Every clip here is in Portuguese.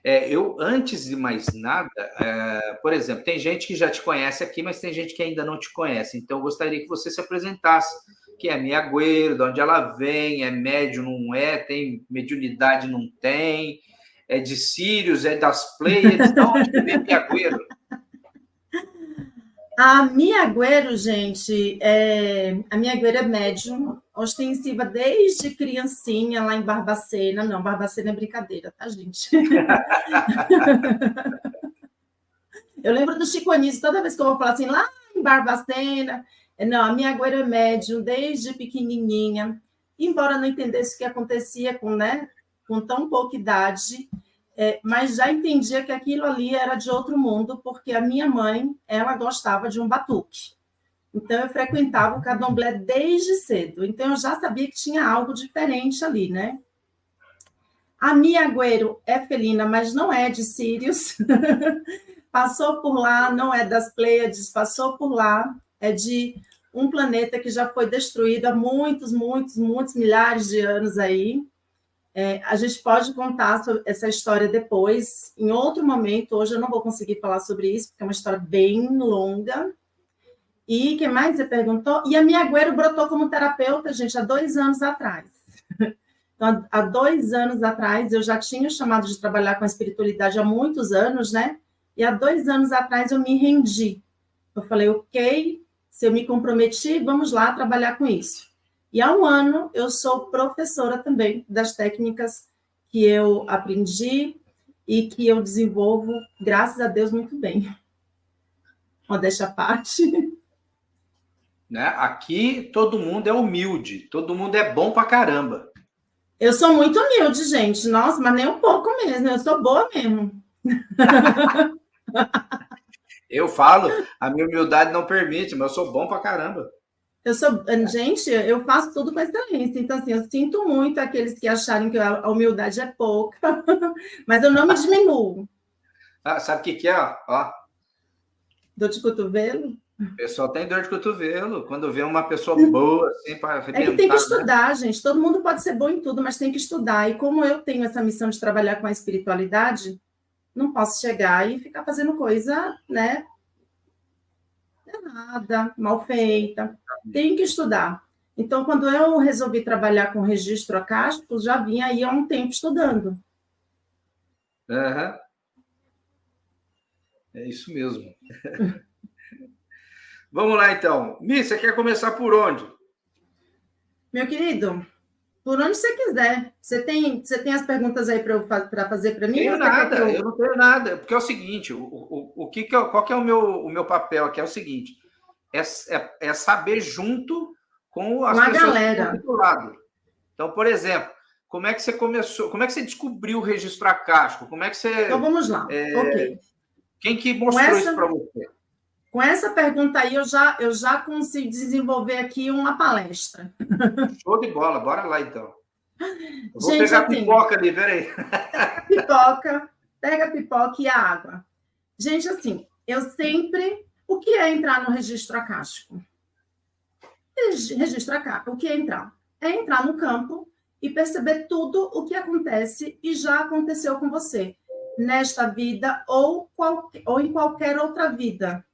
Eu, antes de mais nada, por exemplo, tem gente que já te conhece aqui, mas tem gente que ainda não te conhece. Então, eu gostaria que você se apresentasse. Quem é Mia Agüero, de onde ela vem, é médium, não é, tem mediunidade, não tem, é de Sírios, é das Pleiades, de onde que vem Mia Agüero? A Mia Agüero, gente, a Mia Agüero é médium, ostensiva desde criancinha lá em Barbacena. Não, Barbacena é brincadeira, tá, gente? Eu lembro do Chico Anísio, toda vez que eu vou falar assim, lá em Barbacena. Não, a Mia Agüero é médium desde pequenininha. Embora não entendesse o que acontecia com tão pouca idade, mas já entendia que aquilo ali era de outro mundo, porque a minha mãe, ela gostava de um batuque. Então, eu frequentava o candomblé desde cedo. Então, eu já sabia que tinha algo diferente ali, né? A Mia Agüero é felina, mas não é de Sírios. Passou por lá, não é das Pleiades, passou por lá, é de um planeta que já foi destruído há muitos, muitos, muitos milhares de anos aí. A gente pode contar essa história depois, em outro momento. Hoje eu não vou conseguir falar sobre isso, porque é uma história bem longa. E o que mais você perguntou? E a Mia Agüero brotou como terapeuta, gente, há 2 anos atrás. Então, há 2 anos atrás, eu já tinha chamado de trabalhar com a espiritualidade há muitos anos, né? E há 2 anos atrás eu me rendi. Eu falei, ok, se eu me comprometi, vamos lá trabalhar com isso. E há 1 ano eu sou professora também das técnicas que eu aprendi e que eu desenvolvo, graças a Deus, muito bem. Modéstia à parte. Né? Aqui todo mundo é humilde, todo mundo é bom pra caramba. Eu sou muito humilde, gente. Nossa, mas nem um pouco mesmo. Eu sou boa mesmo. Eu falo, a minha humildade não permite, mas eu sou bom pra caramba. Gente, eu faço tudo com excelência. Então, assim, eu sinto muito aqueles que acharem que a humildade é pouca, mas eu não me diminuo. Sabe o que é? Ó, Dor de cotovelo? o pessoal tem dor de cotovelo quando vê uma pessoa boa, assim, para É que tem que arrebentar, né? estudar, gente. Todo mundo pode ser bom em tudo, mas tem que estudar. E como eu tenho essa missão de trabalhar com a espiritualidade, não posso chegar e ficar fazendo coisa, né, errada, mal feita. Tem que estudar. Então, quando eu resolvi trabalhar com registro acástico, já vinha aí há um tempo estudando. Uhum. É isso mesmo. Vamos lá, então. Mi, você quer começar por onde? Meu querido, por onde você quiser. Você tem as perguntas aí para fazer para mim? Tenho Ou você quer que nada, eu eu... não tenho nada. Porque é o seguinte, qual que é o meu papel aqui? É o seguinte, é saber junto com Com as a pessoas que estão galera. aqui do lado. Então, por exemplo, como é que você começou, como é que você descobriu o registro acástico? Como é que Então, você... vamos lá. Ok. Quem que Com mostrou isso essa, para você? com essa pergunta aí, eu já consigo desenvolver aqui uma palestra. Show de bola, bora lá então. Eu vou Gente, pegar assim, pipoca ali, peraí. pega a pipoca e a água. Gente, assim, eu sempre... O que é entrar no registro acástico? Registro acástico, o que é entrar? É entrar no campo e perceber tudo o que acontece e já aconteceu com você, nesta vida ou em qualquer outra vida,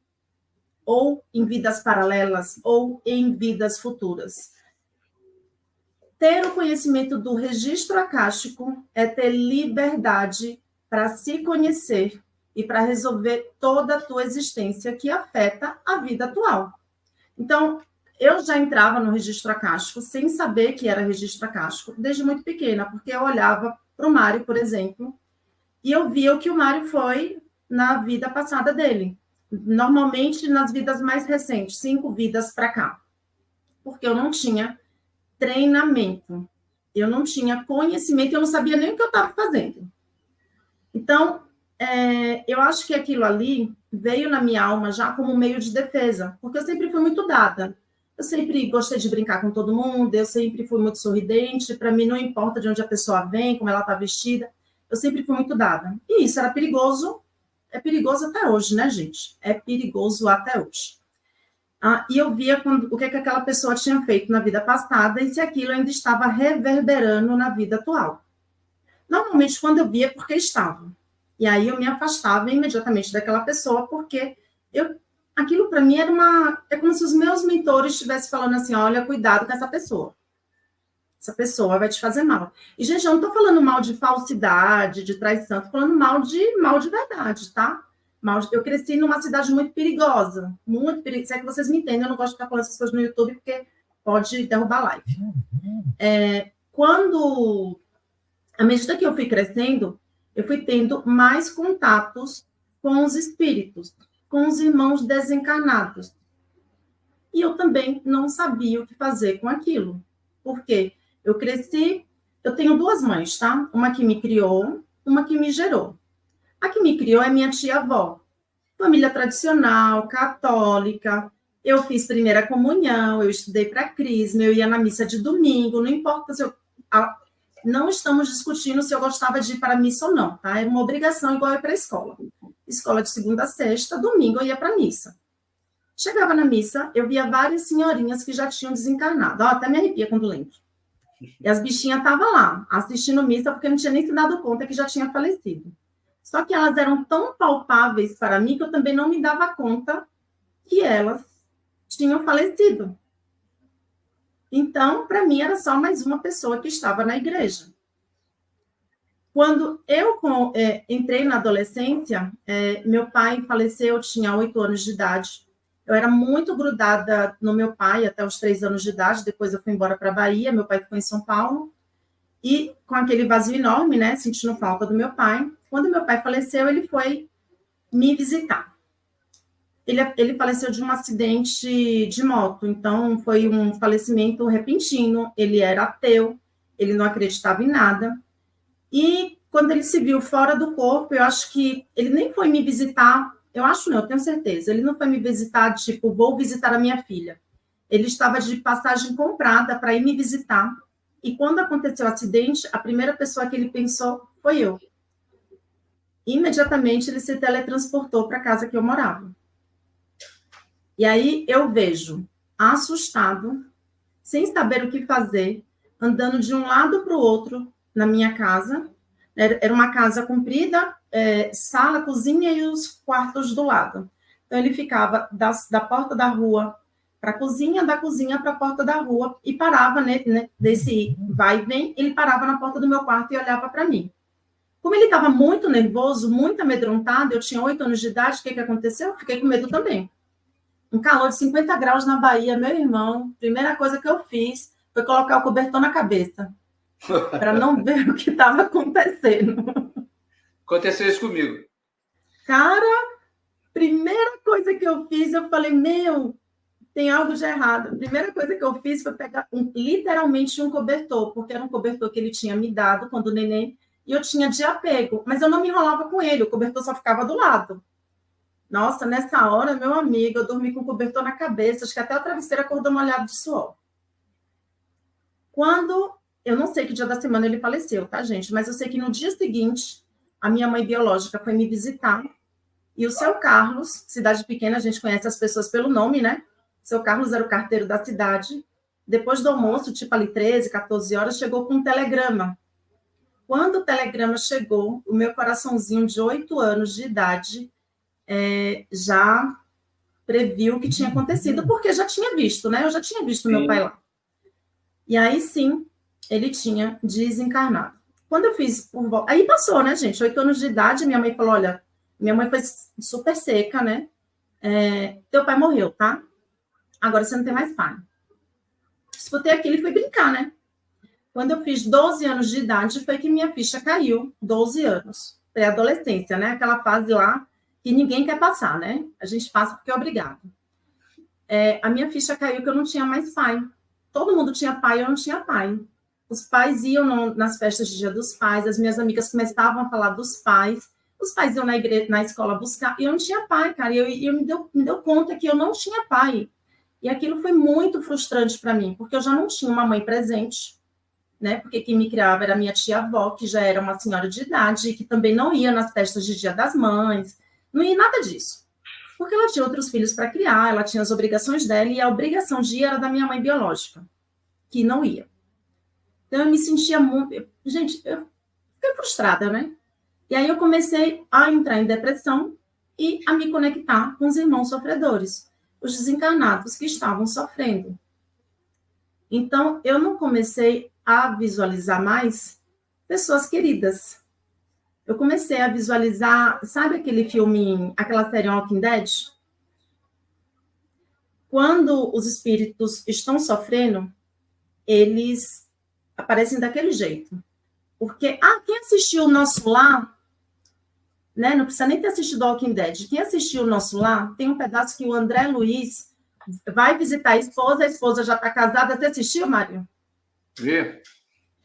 ou em vidas paralelas, ou em vidas futuras. Ter o conhecimento do registro acástico é ter liberdade para se conhecer e para resolver toda a tua existência que afeta a vida atual. Então, eu já entrava no registro acástico sem saber que era registro acástico, desde muito pequena, porque eu olhava para o Mário, por exemplo, e eu via o que o Mário foi na vida passada dele. Normalmente nas vidas mais recentes, 5 vidas para cá. Porque eu não tinha treinamento, eu não tinha conhecimento, eu não sabia nem o que eu estava fazendo. Então, eu acho que aquilo ali veio na minha alma já como meio de defesa, porque eu sempre fui muito dada. Eu sempre gostei de brincar com todo mundo, eu sempre fui muito sorridente, para mim não importa de onde a pessoa vem, como ela está vestida, eu sempre fui muito dada. E isso era perigoso, é perigoso até hoje, né, gente? É perigoso até hoje. E eu via o que aquela pessoa tinha feito na vida passada e se aquilo ainda estava reverberando na vida atual. Normalmente, quando eu via, é porque estava. E aí eu me afastava imediatamente daquela pessoa, porque aquilo para mim é como se os meus mentores estivessem falando assim, olha, cuidado com essa pessoa. Essa pessoa vai te fazer mal. E, gente, eu não estou falando mal de falsidade, de traição, estou falando mal de verdade, tá? Eu cresci numa cidade muito perigosa, muito perigosa. Se é que vocês me entendem, eu não gosto de ficar falando essas coisas no YouTube, porque pode derrubar a live. À medida que eu fui crescendo, eu fui tendo mais contatos com os espíritos, com os irmãos desencarnados. E eu também não sabia o que fazer com aquilo. Por quê? Eu cresci, eu tenho duas mães, tá? Uma que me criou, uma que me gerou. A que me criou é minha tia-avó. Família tradicional, católica. Eu fiz primeira comunhão, eu estudei para crisma, eu ia na missa de domingo, não importa se eu... Não estamos discutindo se eu gostava de ir para a missa ou não, tá? Era uma obrigação igual eu ir para a escola. Escola de segunda a sexta, domingo eu ia para a missa. Chegava na missa, eu via várias senhorinhas que já tinham desencarnado. Até me arrepia quando lembro. E as bichinhas estavam lá, assistindo missa, porque não tinha nem se dado conta que já tinha falecido. Só que elas eram tão palpáveis para mim que eu também não me dava conta que elas tinham falecido. Então, para mim, era só mais uma pessoa que estava na igreja. Quando eu entrei na adolescência, meu pai faleceu, eu tinha 8 anos de idade. Eu era muito grudada no meu pai até os 3 anos de idade, depois eu fui embora para a Bahia, meu pai ficou em São Paulo, e com aquele vazio enorme, né, sentindo falta do meu pai. Quando meu pai faleceu, ele foi me visitar. Ele faleceu de um acidente de moto, então foi um falecimento repentino, ele era ateu, ele não acreditava em nada, e quando ele se viu fora do corpo, eu acho que ele nem foi me visitar. Eu acho não, eu tenho certeza. Ele não foi me visitar, tipo, vou visitar a minha filha. Ele estava de passagem comprada para ir me visitar. E quando aconteceu o acidente, a primeira pessoa que ele pensou foi eu. Imediatamente ele se teletransportou para a casa que eu morava. E aí eu vejo, assustado, sem saber o que fazer, andando de um lado para o outro na minha casa. Era uma casa comprida, sala, cozinha e os quartos do lado. Então, ele ficava da porta da rua para a cozinha, da cozinha para a porta da rua, e parava, né, desse vai e vem, ele parava na porta do meu quarto e olhava para mim. Como ele estava muito nervoso, muito amedrontado, eu tinha 8 anos de idade, o que aconteceu? Eu fiquei com medo também. Um calor de 50 graus na Bahia, meu irmão, primeira coisa que eu fiz foi colocar o cobertor na cabeça, para não ver o que estava acontecendo. Aconteceu isso comigo. Cara, primeira coisa que eu fiz, eu falei, tem algo de errado. A primeira coisa que eu fiz foi pegar literalmente um cobertor, porque era um cobertor que ele tinha me dado quando neném, e eu tinha de apego, mas eu não me enrolava com ele, o cobertor só ficava do lado. Nossa, nessa hora, meu amigo, eu dormi com o cobertor na cabeça, acho que até o travesseiro acordou molhado de suor. Eu não sei que dia da semana ele faleceu, tá, gente? Mas eu sei que no dia seguinte, a minha mãe biológica foi me visitar, e o seu Carlos, cidade pequena, a gente conhece as pessoas pelo nome, né? Seu Carlos era o carteiro da cidade. Depois do almoço, tipo ali 13, 14 horas, chegou com um telegrama. Quando o telegrama chegou, o meu coraçãozinho de 8 anos de idade já previu o que tinha acontecido, porque já tinha visto, né? Eu já tinha visto meu pai lá. E aí, sim, ele tinha desencarnado. Quando eu fiz aí passou, né, gente? 8 anos de idade, minha mãe falou, olha, minha mãe foi super seca, né? Teu pai morreu, tá? Agora você não tem mais pai. Escutei aquilo e fui brincar, né? Quando eu fiz 12 anos de idade, foi que minha ficha caiu. 12 anos. Pré-adolescência, né? Aquela fase lá que ninguém quer passar, né? A gente passa porque é obrigado. A minha ficha caiu que eu não tinha mais pai. Todo mundo tinha pai, eu não tinha pai. Os pais iam nas festas de Dia dos Pais, as minhas amigas começavam a falar dos pais, os pais iam na escola buscar, e eu não tinha pai, cara. E eu me deu conta que eu não tinha pai. E aquilo foi muito frustrante para mim, porque eu já não tinha uma mãe presente, né? Porque quem me criava era minha tia-avó, que já era uma senhora de idade, que também não ia nas festas de Dia das Mães, não ia nada disso. Porque ela tinha outros filhos para criar, ela tinha as obrigações dela, e a obrigação de ir era da minha mãe biológica, que não ia. Então, eu me sentia muito... Gente, eu fiquei frustrada, né? E aí eu comecei a entrar em depressão e a me conectar com os irmãos sofredores, os desencarnados que estavam sofrendo. Então, eu não comecei a visualizar mais pessoas queridas. Eu comecei a visualizar, sabe aquele filme, aquela série Walking Dead? Quando os espíritos estão sofrendo, eles aparecem daquele jeito. Porque, quem assistiu o Nosso Lar, né, não precisa nem ter assistido Walking Dead, quem assistiu o Nosso Lar, tem um pedaço que o André Luiz vai visitar a esposa já está casada. Você assistiu, Mário? Vi.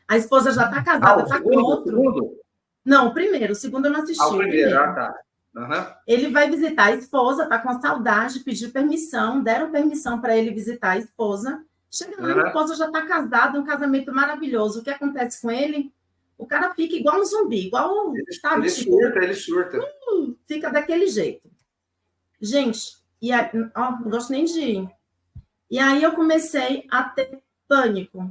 A esposa já está casada, está com outro. Segundo? Não, o primeiro, o segundo eu não assisti. O primeiro, tá. Uhum. Ele vai visitar a esposa, está com saudade, pediu permissão, deram permissão para ele visitar a esposa. Chega lá, a esposa já está casada, um casamento maravilhoso. O que acontece com ele? O cara fica igual um zumbi, igual... Ele surta. Fica daquele jeito. Gente, e aí, não gosto nem de ir. E aí eu comecei a ter pânico.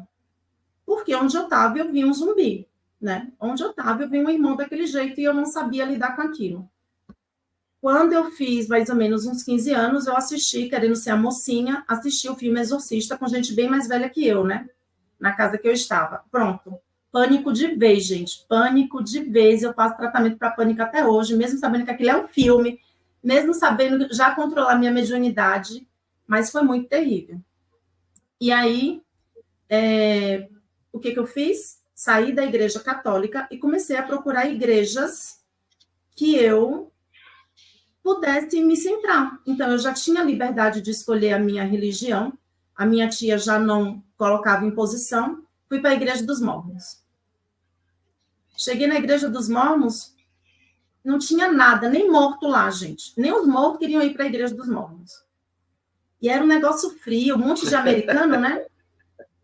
Porque onde eu estava, eu vi um zumbi, né? Onde eu estava, eu vi um irmão daquele jeito e eu não sabia lidar com aquilo. Quando eu fiz mais ou menos uns 15 anos, eu assisti, querendo ser a mocinha, assisti o filme Exorcista com gente bem mais velha que eu, né? Na casa que eu estava. Pronto. Pânico de vez, gente. Pânico de vez. Eu faço tratamento para pânico até hoje, mesmo sabendo que aquilo é um filme, mesmo sabendo já controlar minha mediunidade, mas foi muito terrível. E aí, o que eu fiz? Saí da igreja católica e comecei a procurar igrejas que eu pudesse me centrar. Então, eu já tinha liberdade de escolher a minha religião, a minha tia já não colocava imposição, fui para a igreja dos Mormons. Cheguei na igreja dos Mormons, não tinha nada, nem morto lá, gente. Nem os mortos queriam ir para a igreja dos Mormons. E era um negócio frio, um monte de americano, né?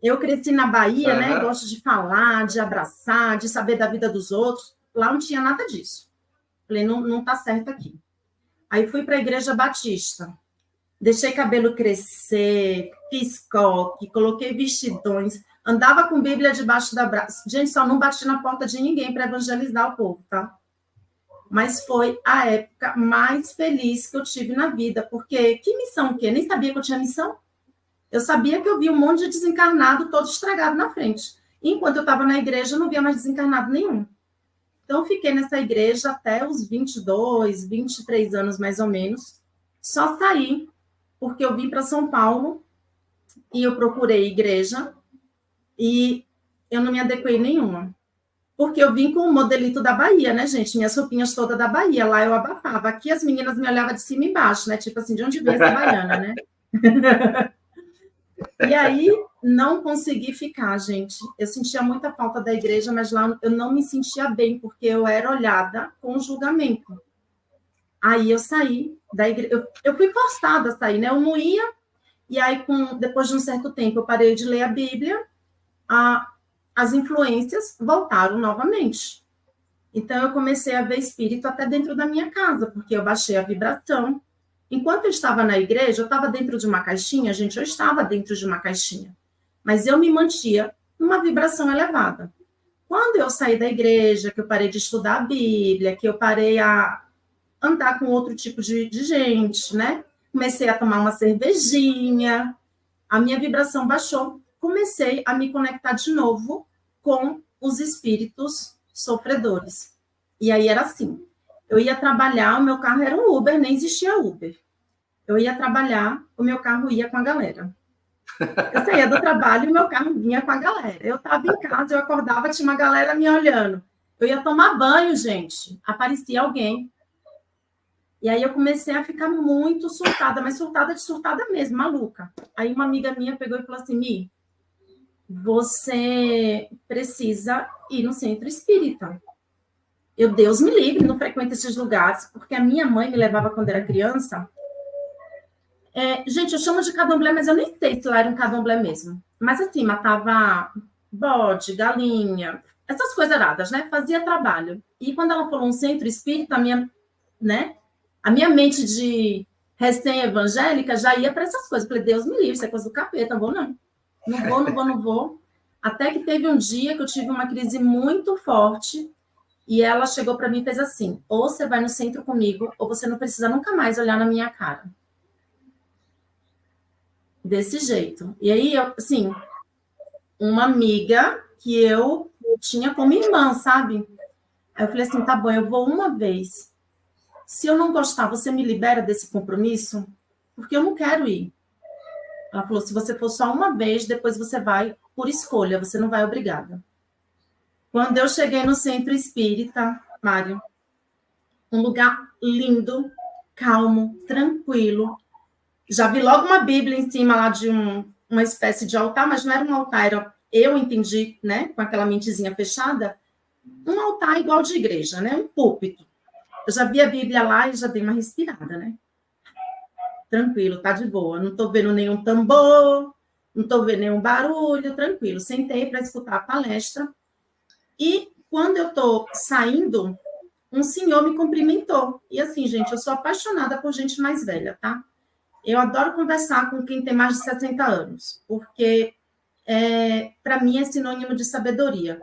Eu cresci na Bahia, né? Gosto de falar, de abraçar, de saber da vida dos outros. Lá não tinha nada disso. Falei, não tá certo aqui. Aí fui para a igreja batista. Deixei cabelo crescer, fiz coque, coloquei vestidões, andava com Bíblia debaixo da braça. Gente, só não bati na porta de ninguém para evangelizar o povo, tá? Mas foi a época mais feliz que eu tive na vida, porque que missão que? Nem sabia que eu tinha missão. Eu sabia que eu via um monte de desencarnado todo estragado na frente. Enquanto eu estava na igreja, eu não via mais desencarnado nenhum. Então, eu fiquei nessa igreja até os 22, 23 anos, mais ou menos. Só saí porque eu vim para São Paulo e eu procurei igreja e eu não me adequei nenhuma. Porque eu vim com o modelito da Bahia, né, gente? Minhas roupinhas todas da Bahia. Lá eu abafava. Aqui as meninas me olhavam de cima e embaixo, né? Tipo assim, de onde vem essa baiana, né? E aí, não consegui ficar, gente. Eu sentia muita falta da igreja, mas lá eu não me sentia bem, porque eu era olhada com julgamento. Aí eu saí da igreja. Eu fui forçada a sair, né? Eu não ia. E aí, depois de um certo tempo, eu parei de ler a Bíblia. As influências voltaram novamente. Então, eu comecei a ver espírito até dentro da minha casa, porque eu baixei a vibração. Enquanto eu estava na igreja, eu estava dentro de uma caixinha, gente, eu estava dentro de uma caixinha. Mas eu me mantia numa vibração elevada. Quando eu saí da igreja, que eu parei de estudar a Bíblia, que eu parei a andar com outro tipo de gente, né? Comecei a tomar uma cervejinha, a minha vibração baixou. Comecei a me conectar de novo com os espíritos sofredores. E aí era assim, eu ia trabalhar, o meu carro era um Uber, nem existia Uber. Eu ia trabalhar, o meu carro ia com a galera. Eu saía do trabalho e o meu carro vinha com a galera. Eu estava em casa, eu acordava, tinha uma galera me olhando. Eu ia tomar banho, gente, aparecia alguém. E aí eu comecei a ficar muito surtada, mas surtada mesmo, maluca. Aí uma amiga minha pegou e falou assim, Mi, você precisa ir no centro espírita. Deus me livre, não frequento esses lugares, porque a minha mãe me levava quando era criança. Gente, eu chamo de candomblé, mas eu nem sei se lá era um candomblé mesmo. Mas assim, matava bode, galinha, essas coisas aradas, né? Fazia trabalho. E quando ela falou um centro espírita, a minha mente de recém-evangélica já ia para essas coisas. Eu falei, Deus me livre, isso é coisa do capeta, não vou não. Não vou. Até que teve um dia que eu tive uma crise muito forte E ela chegou para mim e fez assim: ou você vai no centro comigo, ou você não precisa nunca mais olhar na minha cara. Desse jeito. E aí, assim, uma amiga que eu tinha como irmã, sabe? Aí eu falei assim: tá bom, eu vou uma vez. Se eu não gostar, você me libera desse compromisso? Porque eu não quero ir. Ela falou: se você for só uma vez, depois você vai por escolha, você não vai obrigada. Quando eu cheguei no centro espírita, Mário, um lugar lindo, calmo, tranquilo. Já vi logo uma Bíblia em cima lá de uma espécie de altar, mas não era um altar, eu entendi, né, com aquela mentezinha fechada, um altar igual de igreja, né, um púlpito. Eu já vi a Bíblia lá e já dei uma respirada, né? Tranquilo, tá de boa. Não tô vendo nenhum tambor, não tô vendo nenhum barulho, tranquilo. Sentei para escutar a palestra e quando eu tô saindo, um senhor me cumprimentou. E assim, gente, eu sou apaixonada por gente mais velha, tá? Eu adoro conversar com quem tem mais de 60 anos, porque para mim é sinônimo de sabedoria.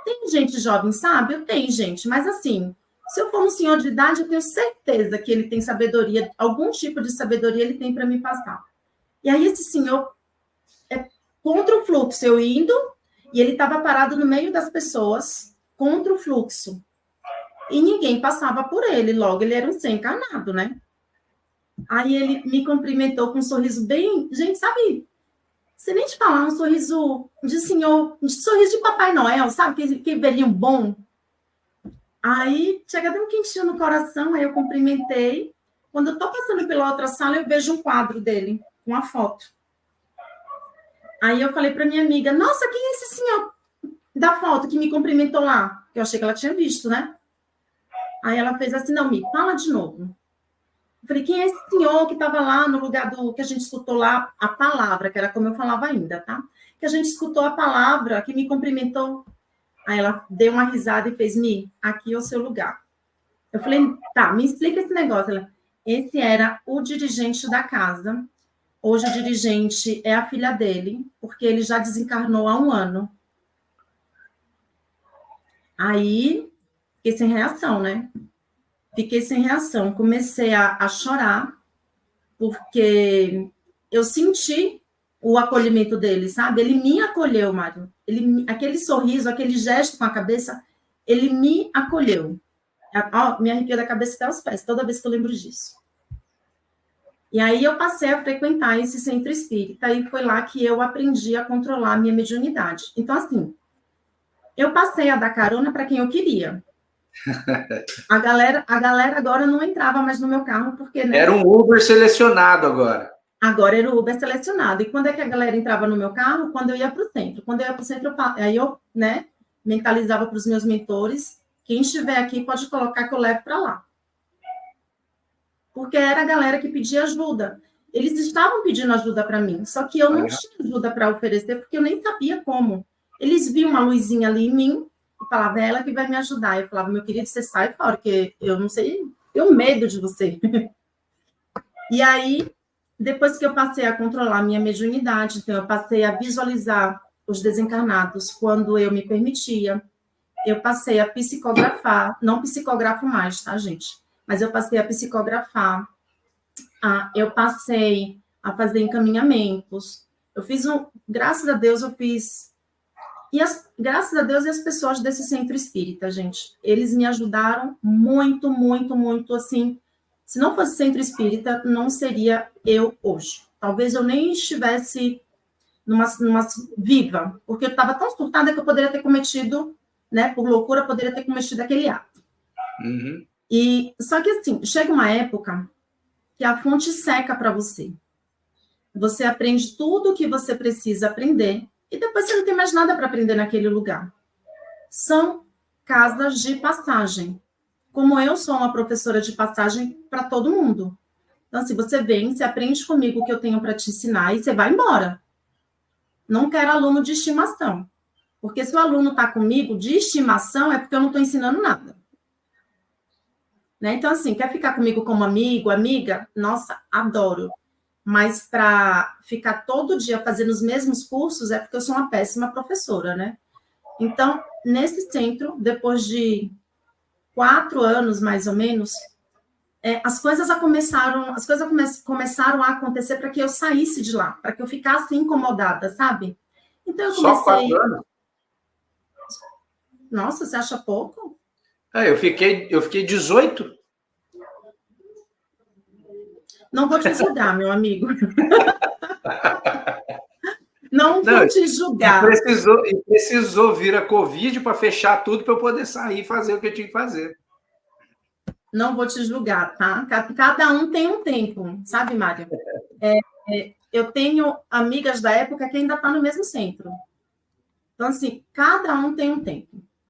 Tem gente jovem, sabe? Eu tenho, gente, mas assim, se eu for um senhor de idade, eu tenho certeza que ele tem sabedoria, algum tipo de sabedoria ele tem para me passar. E aí esse senhor é contra o fluxo, eu indo, e ele estava parado no meio das pessoas, contra o fluxo. E ninguém passava por ele, logo ele era um sem encarnado, né? Aí ele me cumprimentou com um sorriso bem... Gente, sabe... Você nem te falar, um sorriso de senhor... Um sorriso de Papai Noel, sabe? Aquele velhinho bom. Aí, chega a dar um quentinho no coração, aí eu cumprimentei. Quando eu tô passando pela outra sala, eu vejo um quadro dele, com uma foto. Aí eu falei pra minha amiga, nossa, quem é esse senhor da foto que me cumprimentou lá? Eu achei que ela tinha visto, né? Aí ela fez assim, não, me fala de novo. Eu falei, quem é esse senhor que estava lá no lugar do que a gente escutou lá a palavra, que era como eu falava ainda, tá? Que a gente escutou a palavra, que me cumprimentou. Aí ela deu uma risada e fez, aqui é o seu lugar. Eu falei, tá, me explica esse negócio. Ela, esse era o dirigente da casa. Hoje o dirigente é a filha dele, porque ele já desencarnou há 1 ano. Aí, fiquei sem reação, né? Fiquei sem reação. Comecei a chorar, porque eu senti o acolhimento dele, sabe? Ele me acolheu, Mário. Aquele sorriso, aquele gesto com a cabeça, ele me acolheu. Me arrepio da cabeça até os pés, toda vez que eu lembro disso. E aí eu passei a frequentar esse centro espírita, e foi lá que eu aprendi a controlar a minha mediunidade. Então, assim, eu passei a dar carona para quem eu queria. A galera agora não entrava mais no meu carro, porque... Né, era um Uber selecionado agora. Agora era o Uber selecionado. E quando é que a galera entrava no meu carro? Quando eu ia para o centro. Quando eu ia para o centro, aí eu, né, mentalizava para os meus mentores, quem estiver aqui pode colocar que eu levo para lá. Porque era a galera que pedia ajuda. Eles estavam pedindo ajuda para mim, só que eu não tinha ajuda para oferecer, porque eu nem sabia como. Eles viam uma luzinha ali em mim e falavam, é ela que vai me ajudar. Eu falava, meu querido, você sai fora, porque eu não sei, tenho medo de você. E aí, depois que eu passei a controlar a minha mediunidade, então eu passei a visualizar os desencarnados quando eu me permitia, eu passei a psicografar, não psicografo mais, tá, gente? Mas eu passei a psicografar, eu passei a fazer encaminhamentos, eu fiz graças a Deus eu fiz, graças a Deus e as pessoas desse centro espírita, gente, eles me ajudaram muito, muito, muito, assim, se não fosse centro espírita, não seria eu hoje. Talvez eu nem estivesse numa viva, porque eu estava tão surtada que eu poderia ter cometido, né, por loucura, poderia ter cometido aquele ato. Uhum. E só que assim, chega uma época que a fonte seca para você. Você aprende tudo o que você precisa aprender e depois você não tem mais nada para aprender naquele lugar. São casas de passagem. Como eu sou uma professora de passagem para todo mundo. Então, se você vem, você aprende comigo o que eu tenho para te ensinar e você vai embora. Não quero aluno de estimação. Porque se o aluno está comigo de estimação, é porque eu não estou ensinando nada. Né? Então, assim, quer ficar comigo como amigo, amiga? Nossa, adoro. Mas para ficar todo dia fazendo os mesmos cursos, é porque eu sou uma péssima professora, né? Então, nesse centro, depois de 4 anos, mais ou menos, as coisas começaram a acontecer para que eu saísse de lá, para que eu ficasse incomodada, sabe? Então eu comecei... Só 4 anos? Nossa, você acha pouco? Eu fiquei 18. Não vou te julgar, meu amigo. Não vou te julgar. E precisou vir a Covid para fechar tudo para eu poder sair e fazer o que eu tinha que fazer. Não vou te julgar, tá? Cada um tem um tempo, sabe, Mário? Eu tenho amigas da época que ainda estão no mesmo centro. Então, assim, cada um tem um tempo.